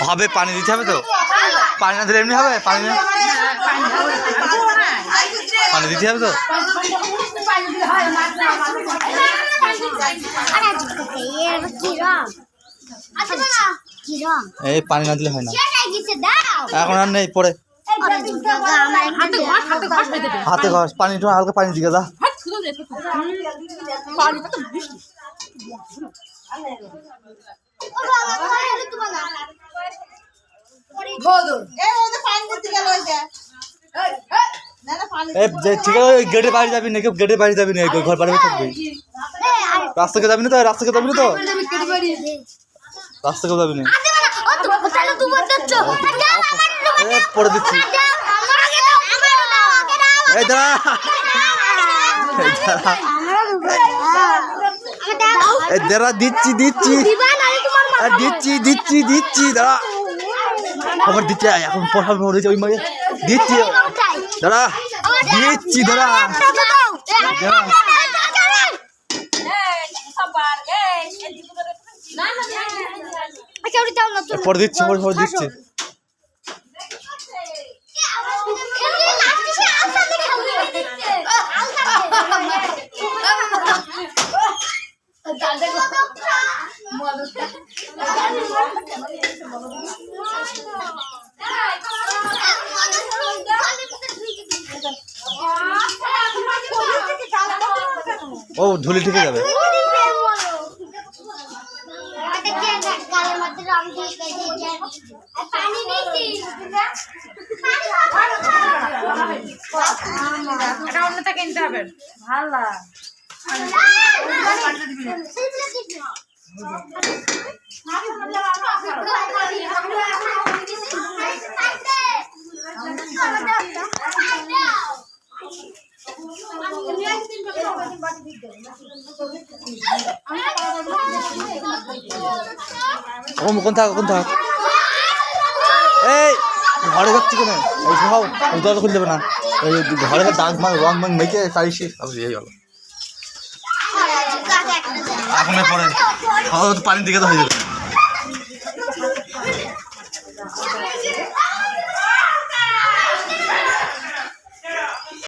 হবে পানি দিতে হবে তো, পানি না দিলে এমনি হবে? পানি পানি দিতে হবে তো। এই পানি না দিলে হয় না, এখন আর নেই পরে হাতে ঘষ পানি, একটু হালকা পানি দিকে যা। ঠিক আছে, গেটের বাইরে যাবি না, গেটের বাইরে যাবি না, ঘর বাড়ি থাকবি। রাস্তাকে যাবি না তো, রাস্তাকে যাবি না তো, রাস্তাকে যাবি না। পরে দিচ্ছি, এই দাঁড়া এই দাঁড়া, দিচ্ছি দিচ্ছি দিচ্ছি দিচ্ছি দিচ্ছি, দাঁড়া খবর দিচ্ছি, এখন পড়া দিচ্ছি, ওই মাকে দিচ্ছি, দাঁড়া দিচ্ছি, দাঁড়া পরে দিচ্ছি, পরে দিচ্ছি। ও ঝুলি ঠিক যাবে। অন্যটা কিনতে হবে, ভালো কোন থাক, কোন থাক, এই ঘরে যাচ্ছি কেন? এই সব দরজা খুলে দেবে না, এই ঘরে দাগ মাগ রং মাং মেখে চাইছি, এই গেল। এখন পরে পানির দিকে তো হয়ে যাবে।